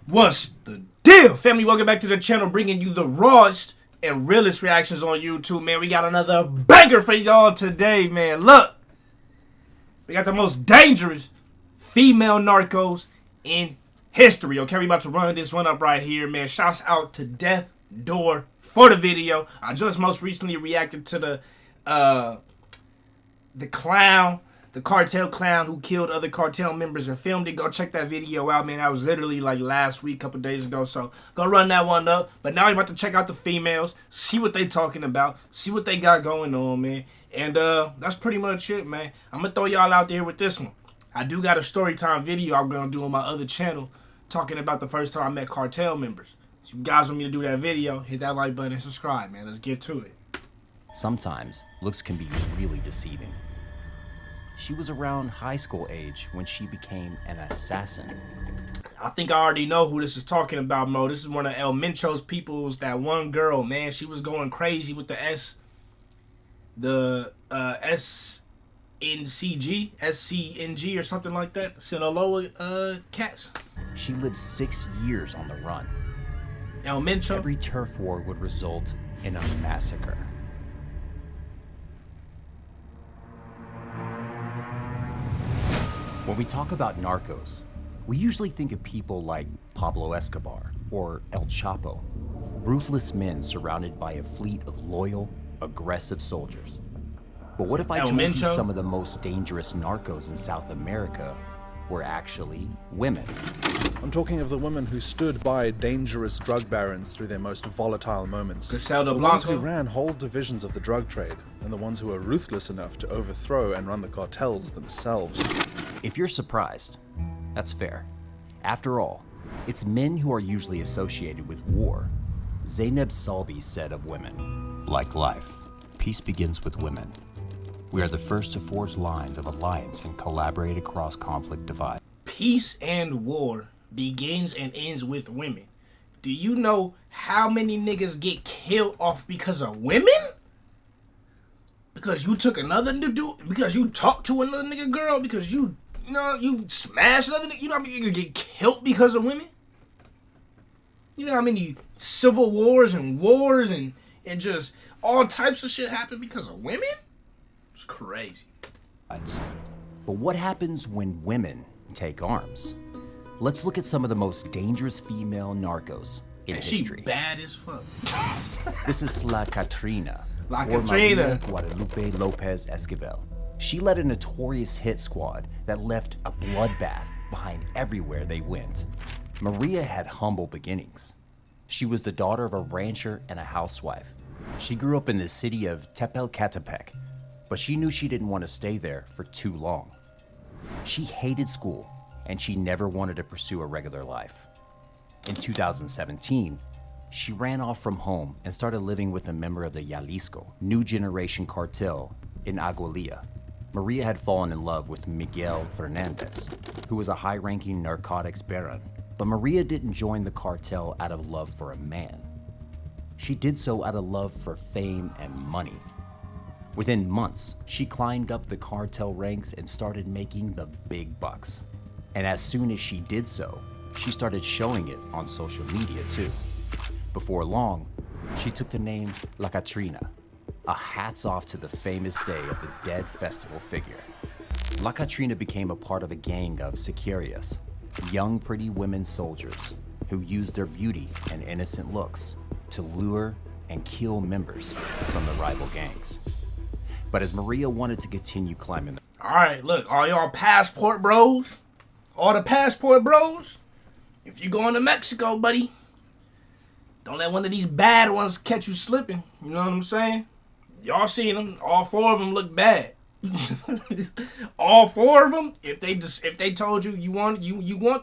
What's the deal, family? Welcome back to the channel, bringing you the rawest and realest reactions on YouTube, man. We got another banger for y'all today, man. Look, we got the most dangerous female narcos in history, okay? We about to run this one up right here, man. Shouts out to Death Door for the video. I just most recently reacted to the clown, the cartel clown who killed other cartel members and filmed it. Go check that video out, man. That was literally like last week, couple days ago. So go run that one up. But now we're about to check out the females, see what they talking about, see what they got going on, man. And that's pretty much it, man. I'm gonna throw y'all out there with this one. I do got a story time video I'm gonna do on my other channel talking about the first time I met cartel members. So if you guys want me to do that video, hit that like button and subscribe, man. Let's get to it. Sometimes looks can be really deceiving. She was around high school age when she became an assassin. I think I already know who this is talking about, Mo. This is one of El Mencho's peoples, that one girl, man. She was going crazy with the SCNG or something like that. The Sinaloa cats. She lived 6 years on the run. El Mencho. Every turf war would result in a massacre. When we talk about narcos, we usually think of people like Pablo Escobar or El Chapo, ruthless men surrounded by a fleet of loyal, aggressive soldiers. But what if I told you some of the most dangerous narcos in South America were actually women? I'm talking of the women who stood by dangerous drug barons through their most volatile moments. The ones who ran whole divisions of the drug trade, and the ones who were ruthless enough to overthrow and run the cartels themselves. If you're surprised, that's fair. After all, it's men who are usually associated with war. Zainab Salbi said of women, "Like life, peace begins with women. We are the first to forge lines of alliance and collaborate across conflict divide." Peace and war begins and ends with women. Do you know how many niggas get killed off because of women? Because you took another dude, because you talked to another nigga girl, because you smashed another nigga. You know how many niggas get killed because of women? You know how many civil wars and just all types of shit happen because of women? It's crazy. But what happens when women take arms? Let's look at some of the most dangerous female narcos in history. She bad as fuck. This is La Catrina, La or Catrina. Maria Guadalupe Lopez Esquivel. She led a notorious hit squad that left a bloodbath behind everywhere they went. Maria had humble beginnings. She was the daughter of a rancher and a housewife. She grew up in the city of Tepelcatepec, but she knew she didn't want to stay there for too long. She hated school, and she never wanted to pursue a regular life. In 2017, she ran off from home and started living with a member of the Jalisco New Generation cartel in Aguililla. Maria had fallen in love with Miguel Fernandez, who was a high-ranking narcotics baron. But Maria didn't join the cartel out of love for a man. She did so out of love for fame and money. Within months, she climbed up the cartel ranks and started making the big bucks. And as soon as she did so, she started showing it on social media too. Before long, she took the name La Catrina, a hats off to the famous day of the dead festival figure. La Catrina became a part of a gang of sicarias, young pretty women soldiers who used their beauty and innocent looks to lure and kill members from the rival gangs. But as Maria wanted to continue climbing all right, look, all y'all passport bros, all the passport bros, if you going to Mexico, buddy, don't let one of these bad ones catch you slipping. You know what I'm saying? Y'all seen them. All four of them look bad. All four of them. If they told you you want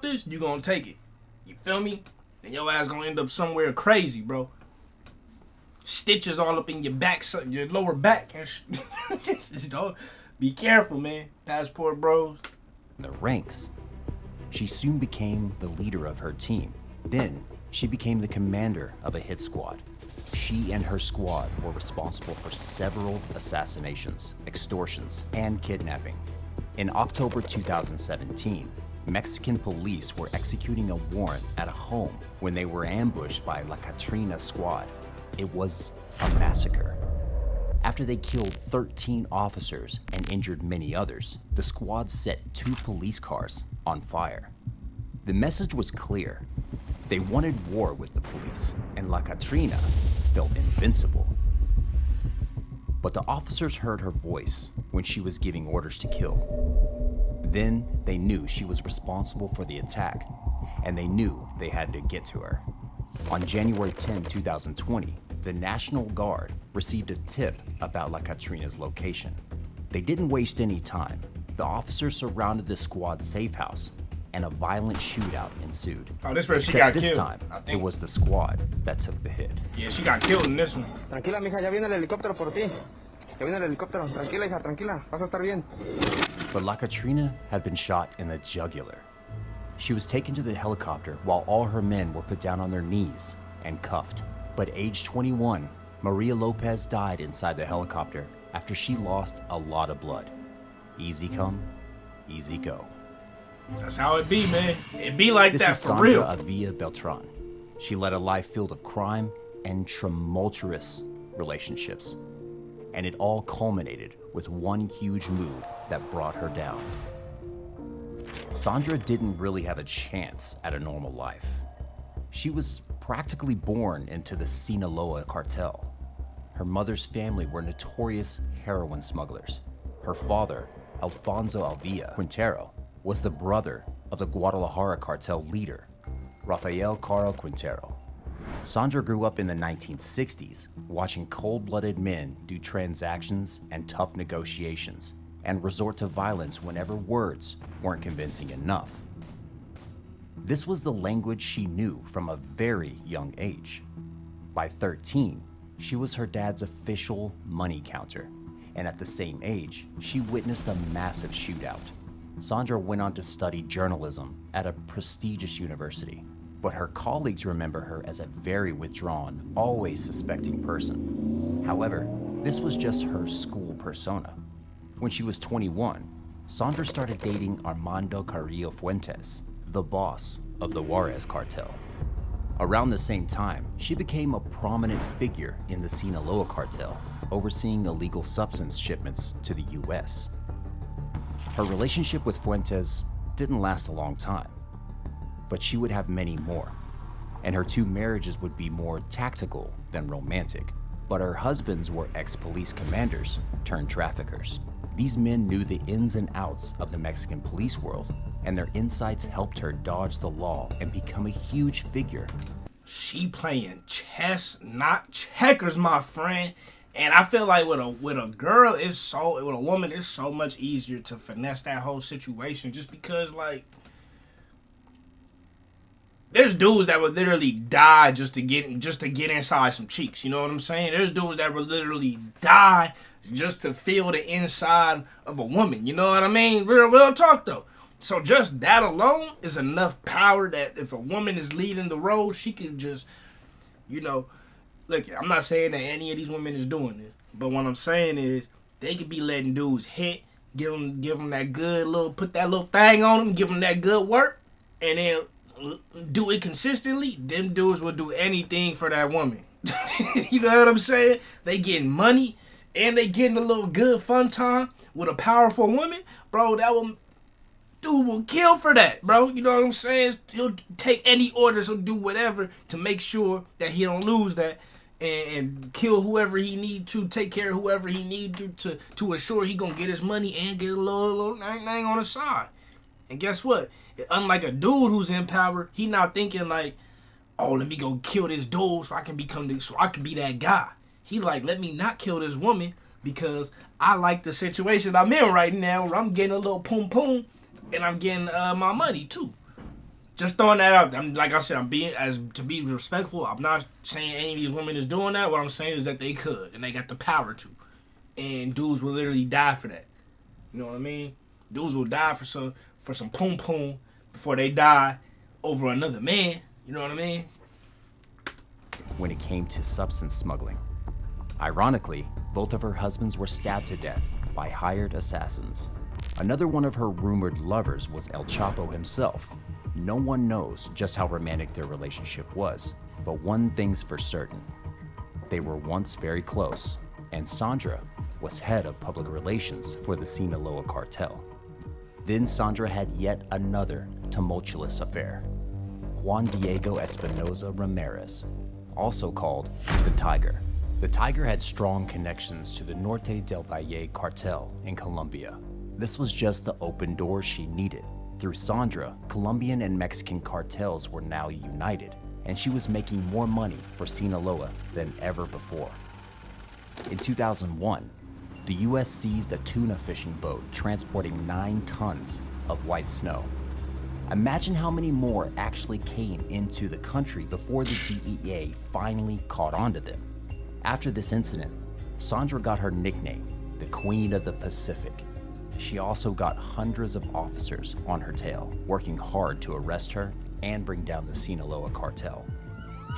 this, you gonna take it. You feel me? And your ass gonna end up somewhere crazy, bro. Stitches all up in your back, your lower back. Be careful, man. Passport bros. the ranks. She soon became the leader of her team. Then, she became the commander of a hit squad. She and her squad were responsible for several assassinations, extortions, and kidnapping. In October 2017, Mexican police were executing a warrant at a home when they were ambushed by La Catrina squad. It was a massacre. After they killed 13 officers and injured many others, the squad set 2 police cars on fire. The message was clear. They wanted war with the police, and La Catrina felt invincible. But the officers heard her voice when she was giving orders to kill. Then they knew she was responsible for the attack, and they knew they had to get to her. On January 10, 2020, the National Guard received a tip about La Catrina's location. They didn't waste any time. The officers surrounded the squad's safe house, and a violent shootout ensued. Oh, this where she Except got this killed. time, it was the squad that took the hit. Yeah, she got killed in this one. Tranquila, mija, ya viene el helicóptero por ti. Ya viene el helicóptero. Tranquila, hija, tranquila. Vas a estar bien. But La Catrina had been shot in the jugular. She was taken to the helicopter while all her men were put down on their knees and cuffed. But age 21, Maria Lopez died inside the helicopter after she lost a lot of blood. Easy come, easy go. That's how it be, man. It be like This that is for Sandra real. Avila Beltran. She led a life filled of crime and tumultuous relationships. And it all culminated with one huge move that brought her down. Sandra didn't really have a chance at a normal life. She was practically born into the Sinaloa cartel. Her mother's family were notorious heroin smugglers. Her father, Alfonso Alvilla Quintero, was the brother of the Guadalajara cartel leader, Rafael Carl Quintero. Sandra grew up in the 1960s, watching cold-blooded men do transactions and tough negotiations, and resort to violence whenever words weren't convincing enough. This was the language she knew from a very young age. By 13, she was her dad's official money counter, and at the same age, she witnessed a massive shootout. Sandra went on to study journalism at a prestigious university, but her colleagues remember her as a very withdrawn, always suspecting person. However, this was just her school persona. When she was 21, Sandra started dating Armando Carrillo Fuentes, the boss of the Juarez cartel. Around the same time, she became a prominent figure in the Sinaloa cartel, overseeing illegal substance shipments to the US. Her relationship with Fuentes didn't last a long time, but she would have many more, and her 2 marriages would be more tactical than romantic. But her husbands were ex-police commanders turned traffickers. These men knew the ins and outs of the Mexican police world, and their insights helped her dodge the law and become a huge figure. She playing chess, not checkers, my friend. And I feel like with a girl, with a woman, it's so much easier to finesse that whole situation, just because, like, there's dudes that would literally die just to get inside some cheeks. You know what I'm saying? There's dudes that would literally die just to feel the inside of a woman. You know what I mean? Real talk though. So just that alone is enough power that if a woman is leading the road, she can just, look, I'm not saying that any of these women is doing this, but what I'm saying is they could be letting dudes hit, give them that good put that little thing on them, give them that good work, and then do it consistently. Them dudes will do anything for that woman. You know what I'm saying? They getting money and they getting a little good fun time with a powerful woman, bro. Dude will kill for that, bro. You know what I'm saying? He'll take any orders, he'll do whatever to make sure that he don't lose that, and kill whoever he need to, take care of whoever he need to assure he gonna get his money and get a little thing on the side. And guess what? Unlike a dude who's in power, he not thinking like, oh, let me go kill this dude so I can be that guy. He like, let me not kill this woman because I like the situation I'm in right now where I'm getting a little poom and I'm getting my money too. Just throwing that out. Like I said, to be respectful. I'm not saying any of these women is doing that. What I'm saying is that they could and they got the power to. And dudes will literally die for that. You know what I mean? Dudes will die for some poom before they die over another man. You know what I mean? When it came to substance smuggling, ironically, both of her husbands were stabbed to death by hired assassins. Another one of her rumored lovers was El Chapo himself. No one knows just how romantic their relationship was, but one thing's for certain. They were once very close, and Sandra was head of public relations for the Sinaloa cartel. Then Sandra had yet another tumultuous affair. Juan Diego Espinoza Ramirez, also called the Tiger. The Tiger had strong connections to the Norte del Valle cartel in Colombia. This was just the open door she needed. Through Sandra, Colombian and Mexican cartels were now united, and she was making more money for Sinaloa than ever before. In 2001, the U.S. seized a tuna fishing boat transporting 9 tons of white snow. Imagine how many more actually came into the country before the DEA finally caught on to them. After this incident, Sandra got her nickname, the Queen of the Pacific. She also got hundreds of officers on her tail, working hard to arrest her and bring down the Sinaloa cartel.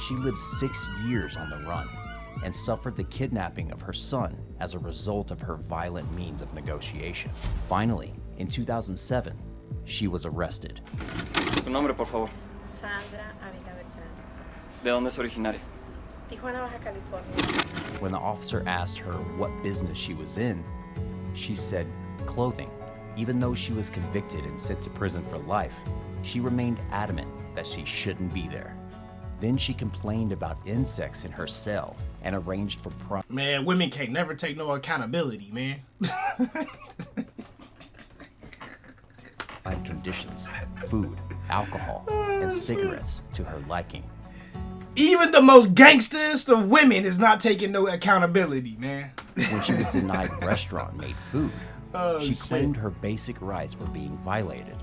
She lived 6 years on the run and suffered the kidnapping of her son as a result of her violent means of negotiation. Finally, in 2007, she was arrested. Tu nombre, por favor. Sandra Ávila Beltrán. ¿De dónde es originaria? Tijuana, Baja California. When the officer asked her what business she was in, she said clothing. Even though she was convicted and sent to prison for life, she remained adamant that she shouldn't be there. Then she complained about insects in her cell and arranged for Man, women can't never take no accountability, man. conditions, food, alcohol, and cigarettes to her liking. Even the most gangsterest of women is not taking no accountability, man. When she was denied restaurant-made food, she shit. claimed her basic rights were being violated.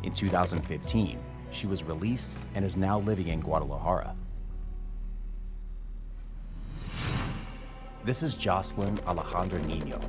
In 2015, she was released and is now living in Guadalajara. This is Jocelyn Alejandra Nino.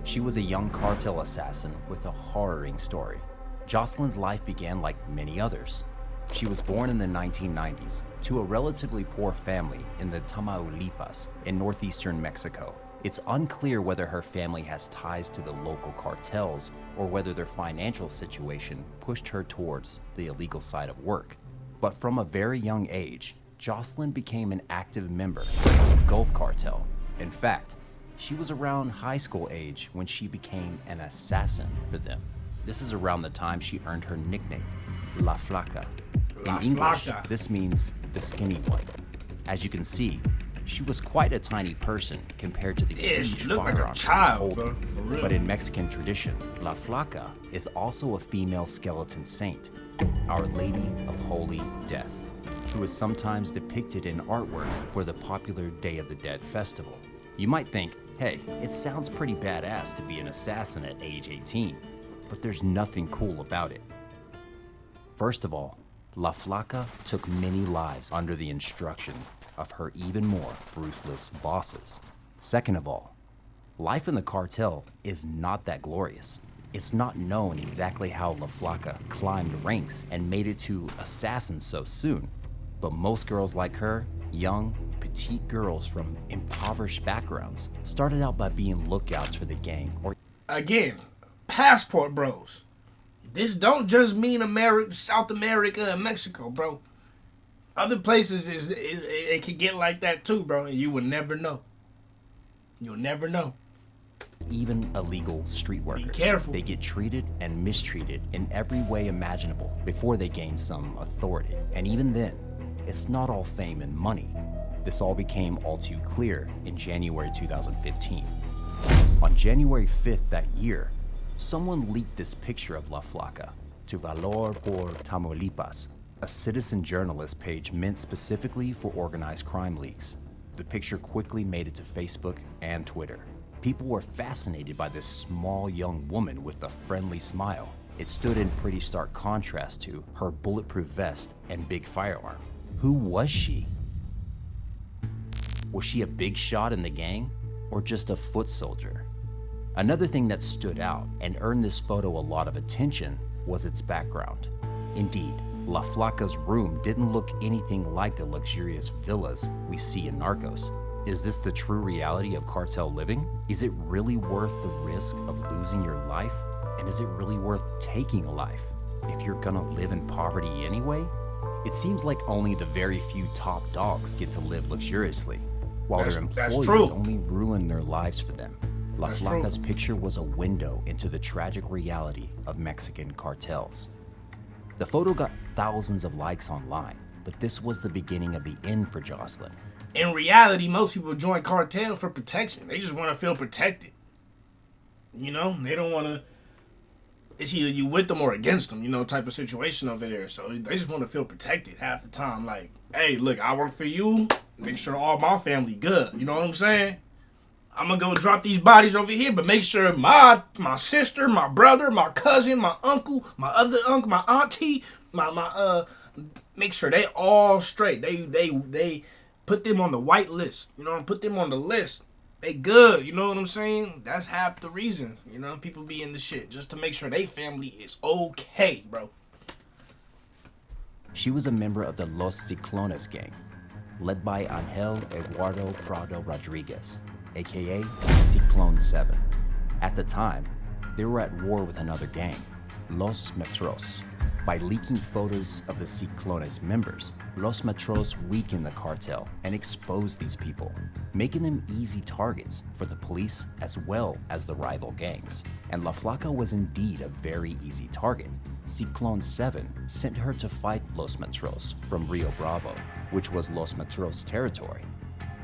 She was a young cartel assassin with a harrowing story. Jocelyn's life began like many others. She was born in the 1990s to a relatively poor family in the Tamaulipas in northeastern Mexico. It's unclear whether her family has ties to the local cartels or whether their financial situation pushed her towards the illegal side of work. But from a very young age, Jocelyn became an active member of the Gulf Cartel. In fact, she was around high school age when she became an assassin for them. This is around the time she earned her nickname, La Flaca. La In English, Flaca. this means the skinny one. As you can see, she was quite a tiny person compared to the Yeah, huge she looked like a firearm she was child, holding. bro, for real. But in Mexican tradition, La Flaca is also a female skeleton saint, Our Lady of Holy Death, who is sometimes depicted in artwork for the popular Day of the Dead festival. You might think, hey, it sounds pretty badass to be an assassin at age 18, but there's nothing cool about it. First of all, La Flaca took many lives under the instruction of her even more ruthless bosses. Second of all, life in the cartel is not that glorious. It's not known exactly how La Flaca climbed ranks and made it to assassin so soon, but most girls like her, young, petite girls from impoverished backgrounds, started out by being lookouts for the gang or Again, passport bros. This don't just mean America, South America, and Mexico, bro. Other places it can get like that too, bro, and you will never know. You'll never know. even illegal street workers. careful. They get treated and mistreated in every way imaginable before they gain some authority. And even then, it's not all fame and money. This all became all too clear in January 2015. On January 5th that year, someone leaked this picture of La Flaca to Valor por Tamaulipas, a citizen journalist page meant specifically for organized crime leaks. The picture quickly made it to Facebook and Twitter. People were fascinated by this small young woman with a friendly smile. It stood in pretty stark contrast to her bulletproof vest and big firearm. Who was she? Was she a big shot in the gang, or just a foot soldier? Another thing that stood out and earned this photo a lot of attention was its background. Indeed, La Flaca's room didn't look anything like the luxurious villas we see in Narcos. Is this the true reality of cartel living? Is it really worth the risk of losing your life? And is it really worth taking a life if you're gonna live in poverty anyway? It seems like only the very few top dogs get to live luxuriously, while their employees only ruin their lives for them. La Flaca's picture was a window into the tragic reality of Mexican cartels. The photo got thousands of likes online, but this was the beginning of the end for Jocelyn. In reality, most people join cartel for protection. They just want to feel protected. You know, they don't want to. It's either you with them or against them, you know, type of situation over there. So they just want to feel protected half the time. Like, hey, look, I work for you. Make sure all my family good. You know what I'm saying? I'm going to go drop these bodies over here, but make sure my sister, my brother, my cousin, my uncle, my other uncle, my auntie, make sure they all straight. They put them on the white list. You know, put them on the list. They good, you know what I'm saying? That's half the reason, you know, people be in the shit, just to make sure they family is okay, bro. She was a member of the Los Ciclones gang, led by Angel Eduardo Prado Rodriguez, aka Ciclone 7. At the time, they were at war with another gang, Los Metros. By leaking photos of the Ciclones members, Los Metros weakened the cartel and exposed these people, making them easy targets for the police as well as the rival gangs. And La Flaca was indeed a very easy target. Ciclone 7 sent her to fight Los Metros from Rio Bravo, which was Los Metros territory.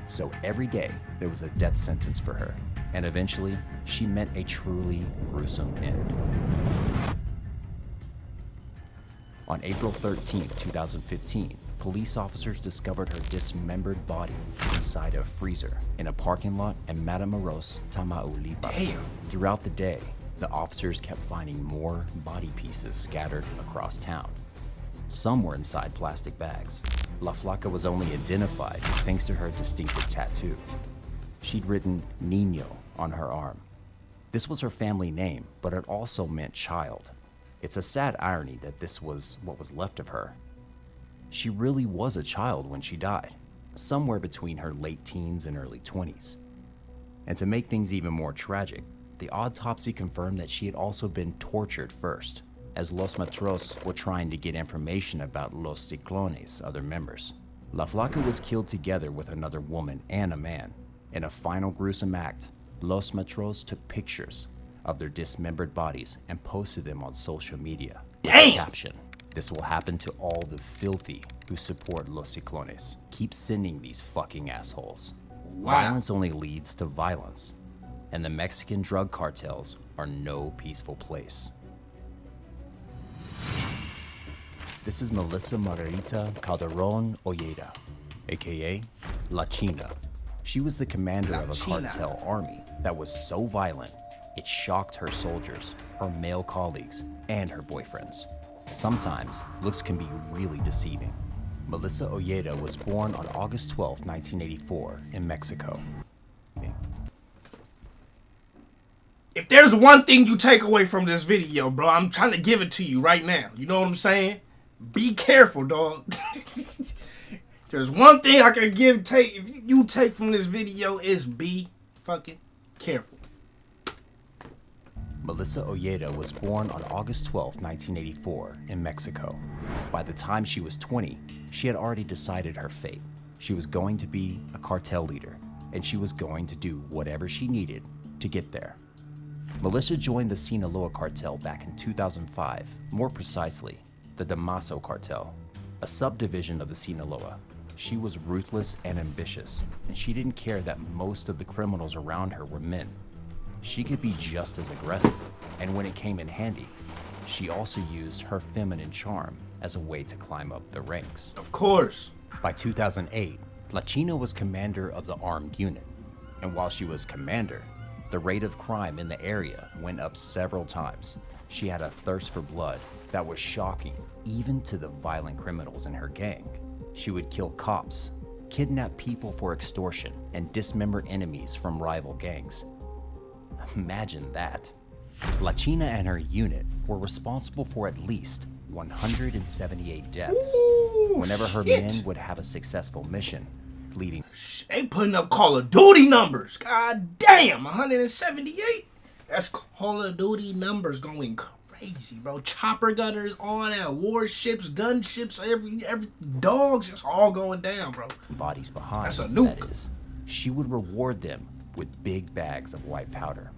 So every day there was a death sentence for her, and eventually she met a truly gruesome end. On April 13, 2015, police officers discovered her dismembered body inside a freezer in a parking lot in Matamoros, Tamaulipas. Damn. Throughout the day, the officers kept finding more body pieces scattered across town. Some were inside plastic bags. La Flaca was only identified thanks to her distinctive tattoo. She'd written Niño on her arm. This was her family name, but it also meant child. It's a sad irony that this was what was left of her. She really was a child when she died, somewhere between her late teens and early 20s. And to make things even more tragic, the autopsy confirmed that she had also been tortured first, as Los Metros were trying to get information about Los Ciclones' other members. La Flaca was killed together with another woman and a man. In a final gruesome act, Los Metros took pictures of their dismembered bodies and posted them on social media with the caption, "This will happen to all the filthy who support Los Ciclones. Keep sending these fucking assholes." Wow. Violence only leads to violence, and the Mexican drug cartels are no peaceful place. This is Melissa Margarita Calderon Ojeda, aka La China. She was the commander of a cartel army that was so violent it shocked her soldiers, her male colleagues, and her boyfriends. Sometimes, looks can be really deceiving. Melissa Ojeda was born on August 12, 1984, in Mexico. If there's one thing you take away from this video, bro, I'm trying to give it to you right now. You know what I'm saying? Be careful, dog. There's one thing I can you take from this video is be fucking careful. Melissa Ojeda was born on August 12, 1984, in Mexico. By the time she was 20, she had already decided her fate. She was going to be a cartel leader, and she was going to do whatever she needed to get there. Melissa joined the Sinaloa cartel back in 2005, more precisely, the Damaso cartel, a subdivision of the Sinaloa. She was ruthless and ambitious, and she didn't care that most of the criminals around her were men. She could be just as aggressive, and when it came in handy, she also used her feminine charm as a way to climb up the ranks. Of course. By 2008, La China was commander of the armed unit, and while she was commander, the rate of crime in the area went up several times. She had a thirst for blood that was shocking even to the violent criminals in her gang. She would kill cops, kidnap people for extortion, and dismember enemies from rival gangs. Imagine that. La China and her unit were responsible for at least 178 deaths. Ooh, Whenever her shit. men would have a successful mission, leading They putting up Call of Duty numbers. God damn, 178. That's Call of Duty numbers going crazy, bro. Chopper gunners, all that, warships, gunships, every dogs, it's all going down, bro. bodies behind. That's a nuke. That is, she would reward them with big bags of white powder.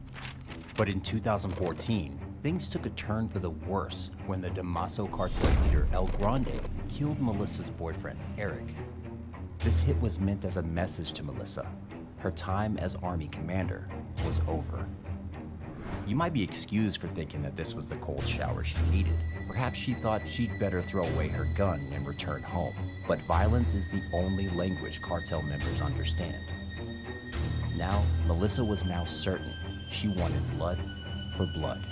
But in 2014, things took a turn for the worse when the Damaso cartel leader El Grande killed Melissa's boyfriend, Eric. This hit was meant as a message to Melissa. Her time as army commander was over. You might be excused for thinking that this was the cold shower she needed. Perhaps she thought she'd better throw away her gun and return home. But violence is the only language cartel members understand. Now, Melissa was now certain she wanted blood for blood.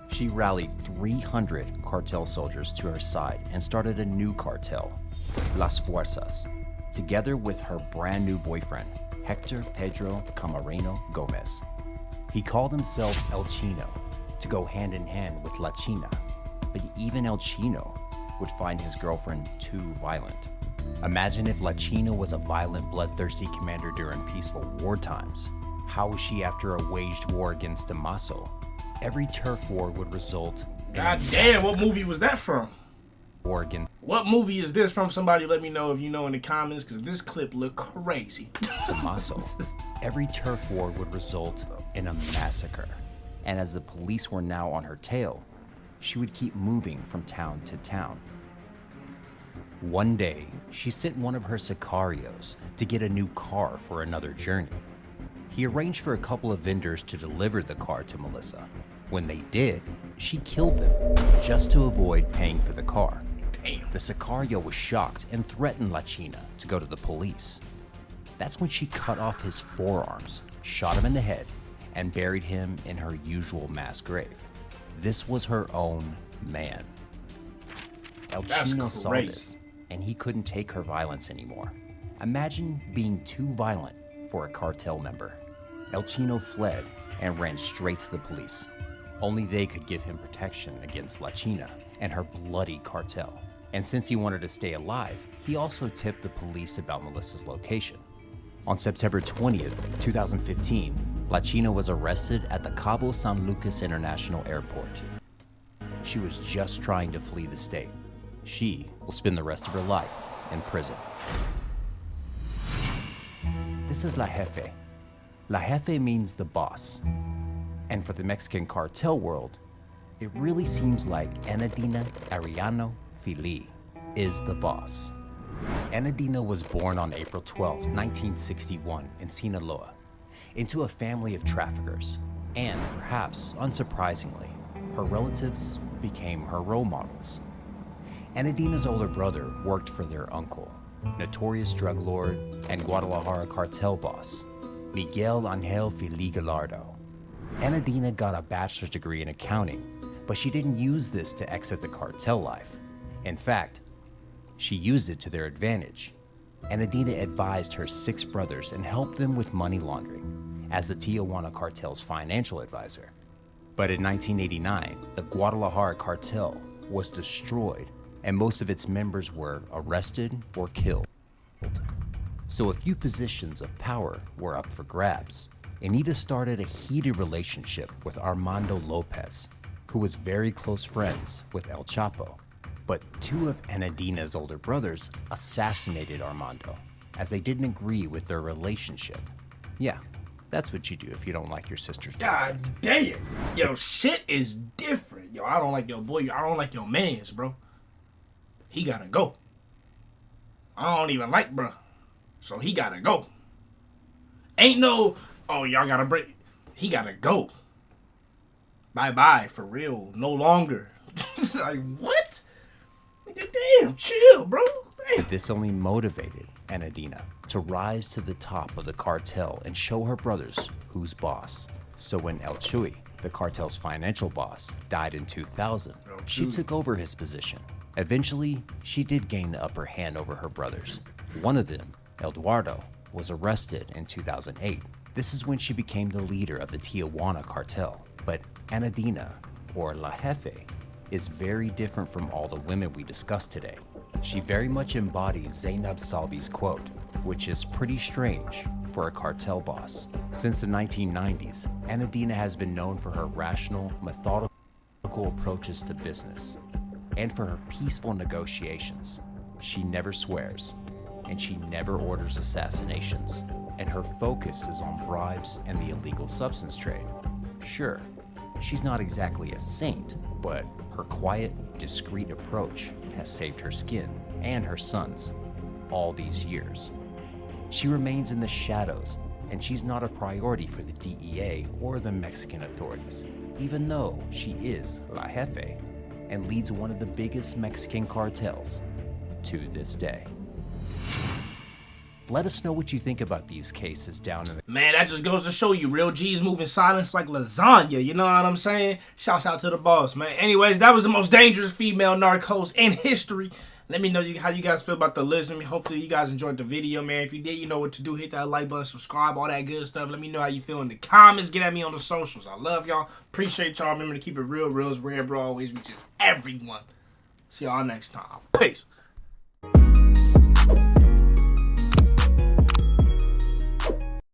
She rallied 300 cartel soldiers to her side and started a new cartel, Las Fuerzas, together with her brand new boyfriend, Hector Pedro Camareno Gomez. He called himself El Chino to go hand in hand with La China, but even El Chino would find his girlfriend too violent. Imagine if La China was a violent, bloodthirsty commander during peaceful war times. How was she after a waged war against Damaso? Every turf war would result in God damn, what movie was that from? war against What movie is this from? Somebody let me know if you know in the comments, because this clip looked crazy. Damaso. Every turf war would result in a massacre. And as the police were now on her tail, she would keep moving from town to town. One day, she sent one of her sicarios to get a new car for another journey. He arranged for a couple of vendors to deliver the car to Melissa. When they did, she killed them just to avoid paying for the car. Damn. The sicario was shocked and threatened La China to go to the police. That's when she cut off his forearms, shot him in the head, and buried him in her usual mass grave. This was her own man. El That's Chino saw crazy. this, and he couldn't take her violence anymore. Imagine being too violent for a cartel member. El Chino fled and ran straight to the police. Only they could give him protection against La China and her bloody cartel. And since he wanted to stay alive, he also tipped the police about Melissa's location. On September 20th, 2015, La China was arrested at the Cabo San Lucas International Airport. She was just trying to flee the state. She will spend the rest of her life in prison. This is La Jefe. La Jefe means the boss. And for the Mexican cartel world, it really seems like Anadina Ariano Fili is the boss. Anadina was born on April 12, 1961 in Sinaloa, into a family of traffickers. And perhaps unsurprisingly, her relatives became her role models. Anadina's older brother worked for their uncle, notorious drug lord and Guadalajara cartel boss, Miguel Angel Fili Gallardo. Anadina got a bachelor's degree in accounting, but she didn't use this to exit the cartel life. In fact, she used it to their advantage. Anadina advised her 6 brothers and helped them with money laundering as the Tijuana cartel's financial advisor. But in 1989, the Guadalajara cartel was destroyed and most of its members were arrested or killed. So a few positions of power were up for grabs. Anita started a heated relationship with Armando Lopez, who was very close friends with El Chapo. But 2 of Anadina's older brothers assassinated Armando, as they didn't agree with their relationship. Yeah, that's what you do if you don't like your sister's God damn. Yo, shit is different. Yo, I don't like your boy. I don't like your mans, bro. He gotta go. I don't even like bruh. So he gotta go. Ain't no, oh, y'all gotta break. He gotta go. Bye-bye, for real. No longer. Like, what? Nigga, damn, chill, bro. Damn. This only motivated Anadina to rise to the top of the cartel and show her brothers who's boss. So when El Chuy, the cartel's financial boss, died in 2000, she took over his position. Eventually, she did gain the upper hand over her brothers. One of them, Eduardo, was arrested in 2008. This is when she became the leader of the Tijuana cartel. But Anadina, or La Jefe, is very different from all the women we discussed today. She very much embodies Zainab Salvi's quote, which is pretty strange for a cartel boss. Since the 1990s, Anadina has been known for her rational, methodical approaches to business and for her peaceful negotiations. She never swears, and she never orders assassinations, and her focus is on bribes and the illegal substance trade. Sure, she's not exactly a saint, but her quiet, discreet approach has saved her skin and her sons all these years. She remains in the shadows, and she's not a priority for the DEA or the Mexican authorities, even though she is La Jefe and leads one of the biggest Mexican cartels to this day. Let us know what you think about these cases down in the... Man, that just goes to show you, real G's move in silence like lasagna, you know what I'm saying? Shouts out to the boss, man. Anyways, that was the most dangerous female narcos in history. Let me know how you guys feel about the list. Hopefully you guys enjoyed the video, man. If you did, you know what to do. Hit that like button, subscribe, all that good stuff. Let me know how you feel in the comments. Get at me on the socials. I love y'all. Appreciate y'all. Remember to keep it real. Real is rare, bro. Always reaches everyone. See y'all next time. Peace.